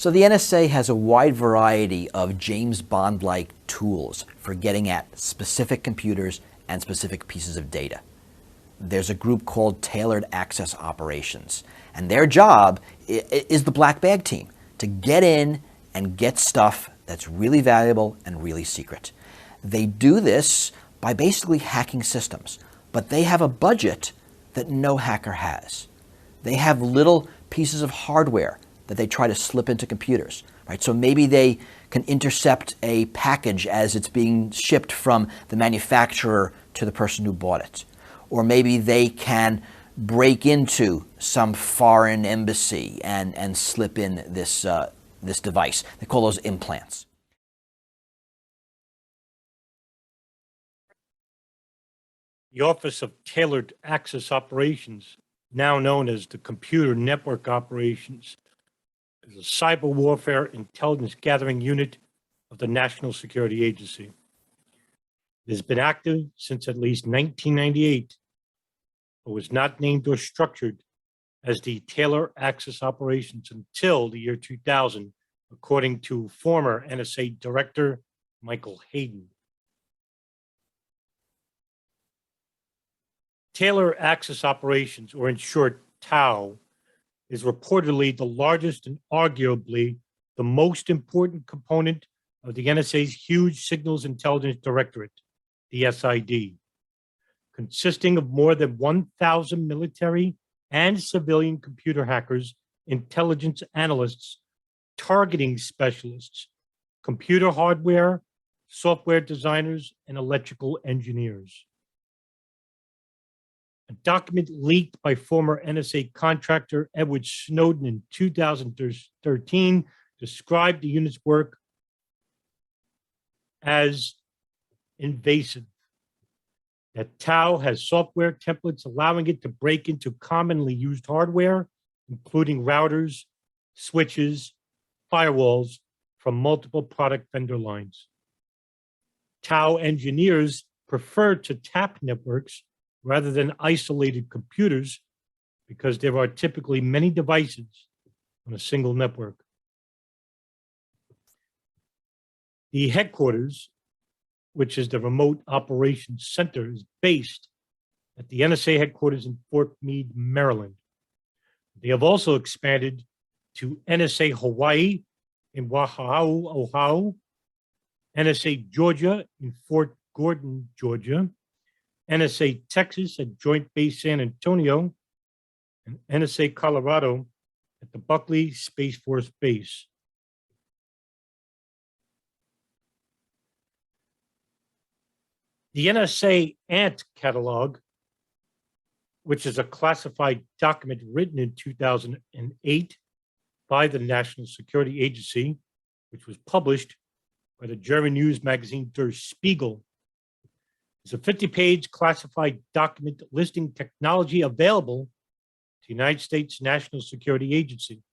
So the NSA has a wide variety of James Bond-like tools for getting at specific computers and specific pieces of data. There's a group called Tailored Access Operations, and their job is the black bag team, to get in and get stuff that's really valuable and really secret. They do this by basically hacking systems, but they have a budget that no hacker has. They have little pieces of hardware that they try to slip into computers, right? So maybe they can intercept a package as it's being shipped from the manufacturer to the person who bought it. Or maybe they can break into some foreign embassy and slip in this device. They call those implants. The Office of Tailored Access Operations, now known as the Computer Network Operations, is a cyber warfare intelligence gathering unit of the National Security Agency. It has been active since at least 1998, but was not named or structured as the Tailored Access Operations until the year 2000, according to former NSA Director Michael Hayden. Tailored Access Operations, or in short, TAO, is reportedly the largest and arguably the most important component of the NSA's huge Signals Intelligence Directorate, the SID, consisting of more than 1,000 military and civilian computer hackers, intelligence analysts, targeting specialists, computer hardware, software designers, and electrical engineers. A document leaked by former NSA contractor Edward Snowden in 2013 described the unit's work as invasive. That TAO has software templates allowing it to break into commonly used hardware, including routers, switches, firewalls from multiple product vendor lines. TAO engineers prefer to tap networks rather than isolated computers because there are typically many devices on a single network. The headquarters, which is the Remote Operations Center, is based at the NSA headquarters in Fort Meade, Maryland. They have also expanded to NSA Hawaii in Oahu, Ohio, NSA Georgia in Fort Gordon, Georgia, NSA Texas at Joint Base San Antonio, and NSA Colorado at the Buckley Space Force Base. The NSA ANT catalog, which is a classified document written in 2008 by the National Security Agency, which was published by the German news magazine Der Spiegel, is a 50-page classified document listing technology available to the United States National Security Agency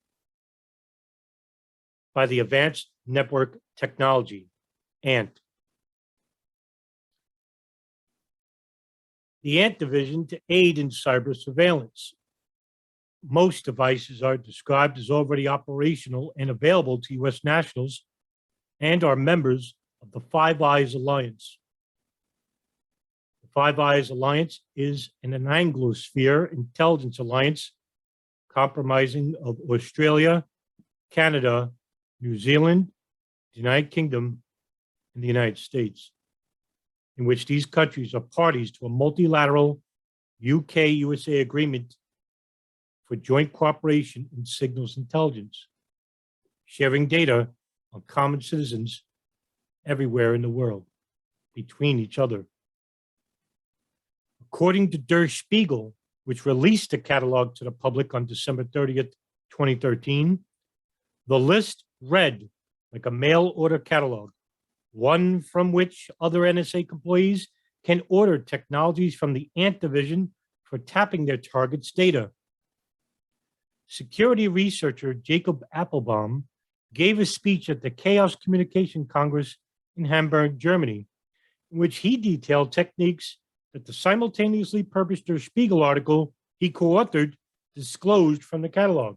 by the Advanced Network Technology, ANT. The ANT division to aid in cyber surveillance. Most devices are described as already operational and available to U.S. nationals and are members of the Five Eyes Alliance. Five Eyes Alliance is an Anglosphere intelligence alliance comprising of Australia, Canada, New Zealand, the United Kingdom, and the United States, in which these countries are parties to a multilateral UK-USA agreement for joint cooperation in signals intelligence, sharing data on common citizens everywhere in the world between each other. According to Der Spiegel, which released the catalog to the public on December 30th, 2013, the list read like a mail order catalog, one from which other NSA employees can order technologies from the ANT division for tapping their target's data. Security researcher Jacob Appelbaum gave a speech at the Chaos Communication Congress in Hamburg, Germany, in which he detailed techniques that the simultaneously published Der Spiegel article he co-authored disclosed from the catalog.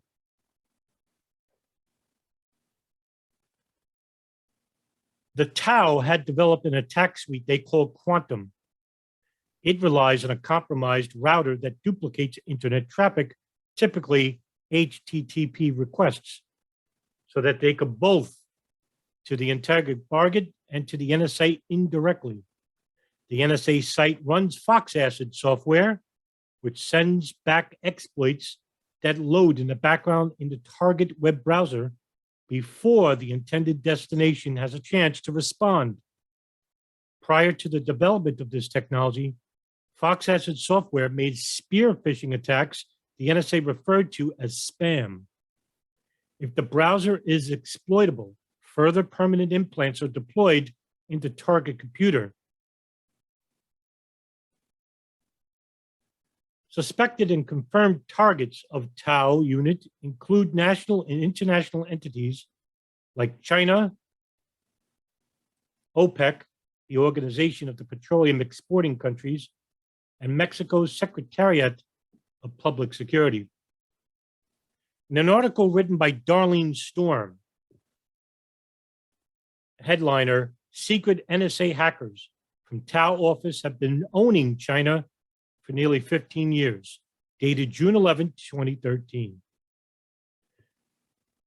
The TAO had developed an attack suite they called Quantum. It relies on a compromised router that duplicates internet traffic, typically HTTP requests, so that they could both to the target and to the NSA indirectly. The NSA site runs Fox Acid software, which sends back exploits that load in the background in the target web browser before the intended destination has a chance to respond. Prior to the development of this technology, Fox Acid software made spear phishing attacks the NSA referred to as spam. If the browser is exploitable, further permanent implants are deployed into target computer. Suspected and confirmed targets of TAO unit include national and international entities like China, OPEC, the Organization of the Petroleum Exporting Countries, and Mexico's Secretariat of Public Security. In an article written by Darlene Storm, headliner, secret NSA hackers from TAO office have been owning China for nearly 15 years, dated June 11, 2013.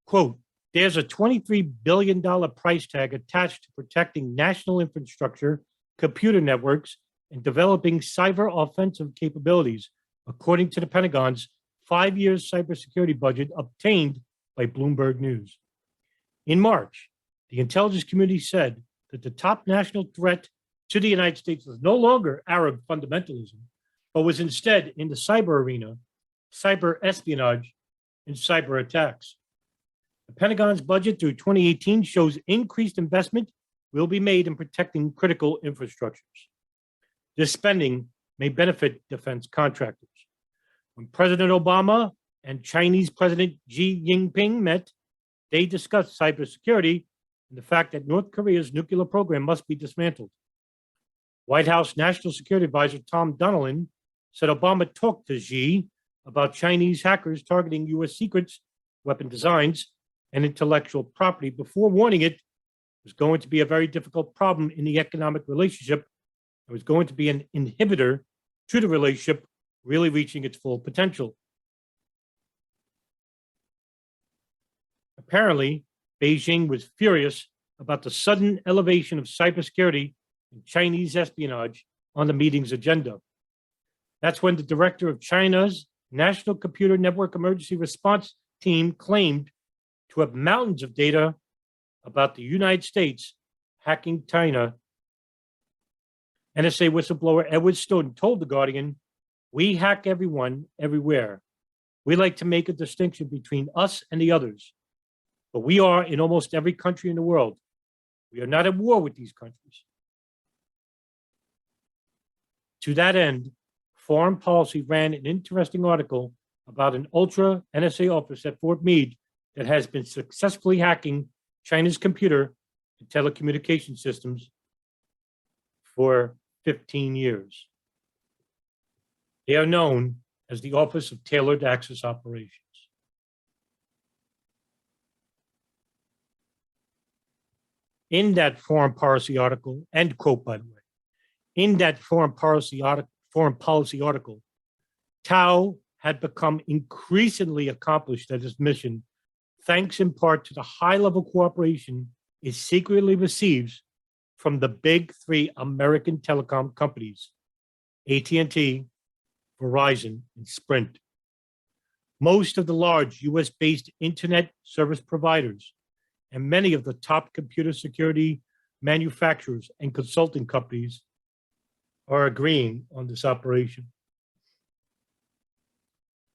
Quote, there's a $23 billion price tag attached to protecting national infrastructure, computer networks, and developing cyber offensive capabilities, according to the Pentagon's 5-year cybersecurity budget obtained by Bloomberg News. In March, the intelligence community said that the top national threat to the United States was no longer Arab fundamentalism, but was instead in the cyber arena, cyber espionage, and cyber attacks. The Pentagon's budget through 2018 shows increased investment will be made in protecting critical infrastructures. This spending may benefit defense contractors. When President Obama and Chinese President Xi Jinping met, they discussed cybersecurity and the fact that North Korea's nuclear program must be dismantled. White House National Security Advisor Tom Donilon said Obama talked to Xi about Chinese hackers targeting U.S. secrets, weapon designs, and intellectual property before warning it was going to be a very difficult problem in the economic relationship. It was going to be an inhibitor to the relationship really reaching its full potential. Apparently, Beijing was furious about the sudden elevation of cybersecurity and Chinese espionage on the meeting's agenda. That's when the director of China's National Computer Network Emergency Response Team claimed to have mountains of data about the United States hacking China. NSA whistleblower Edward Snowden told The Guardian, "We hack everyone, everywhere. We like to make a distinction between us and the others, but we are in almost every country in the world. We are not at war with these countries." To that end, Foreign Policy ran an interesting article about an ultra NSA office at Fort Meade that has been successfully hacking China's computer and telecommunication systems for 15 years. They are known as the Office of Tailored Access Operations. In that foreign policy article, end quote, by the way, in that foreign policy article, TAO had become increasingly accomplished at its mission, thanks in part to the high-level cooperation it secretly receives from the big three American telecom companies, AT&T, Verizon, and Sprint. Most of the large US-based internet service providers and many of the top computer security manufacturers and consulting companies are agreeing on this operation.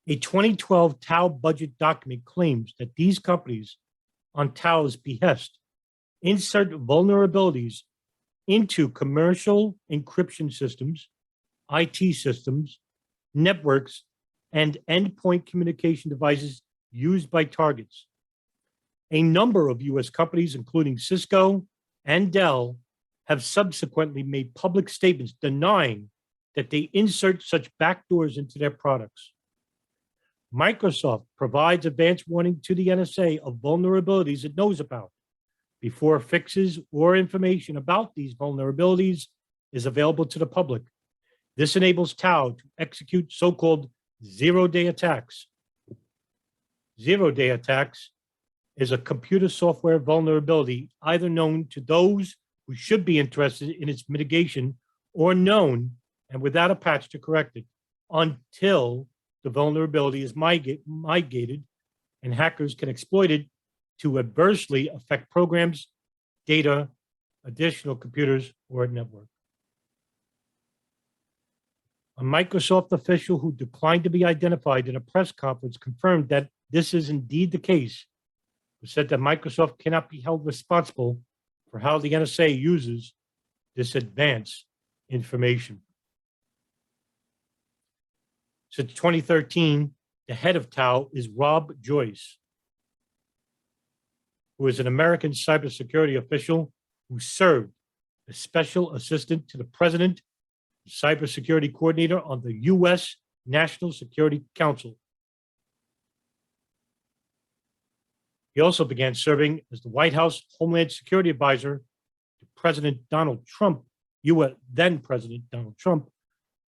A 2012 TAO budget document claims that these companies, on TAO's behest, insert vulnerabilities into commercial encryption systems, IT systems, networks, and endpoint communication devices used by targets. A number of US companies, including Cisco and Dell, have subsequently made public statements denying that they insert such backdoors into their products. Microsoft provides advance warning to the NSA of vulnerabilities it knows about, before fixes or information about these vulnerabilities is available to the public. This enables TAO to execute so-called zero-day attacks. Zero-day attacks is a computer software vulnerability either known to those who should be interested in its mitigation or known and without a patch to correct it until the vulnerability is migrated and hackers can exploit it to adversely affect programs, data, additional computers, or a network. A Microsoft official who declined to be identified in a press conference confirmed that this is indeed the case, who said that Microsoft cannot be held responsible for how the NSA uses this advanced information. Since 2013, the head of TAO is Rob Joyce, who is an American cybersecurity official who served as special assistant to the president, cybersecurity coordinator on the U.S. National Security Council. He also began serving as the White House Homeland Security Advisor to President Donald Trump, then President Donald Trump,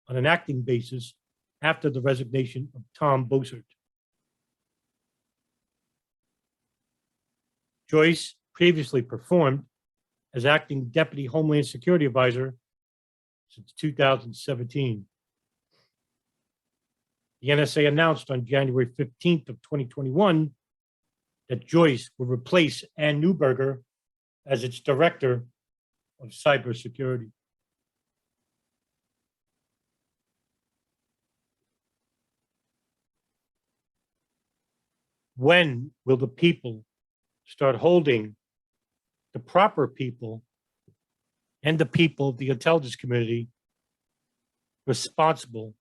on an acting basis after the resignation of Tom Bossert. Joyce previously performed as acting Deputy Homeland Security Advisor since 2017. The NSA announced on January 15th of 2021 that Joyce would replace Ann Neuberger as its Director of Cybersecurity. When will the people start holding the proper people and the people of the intelligence community responsible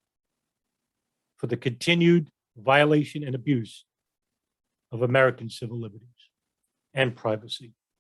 for the continued violation and abuse of American civil liberties and privacy?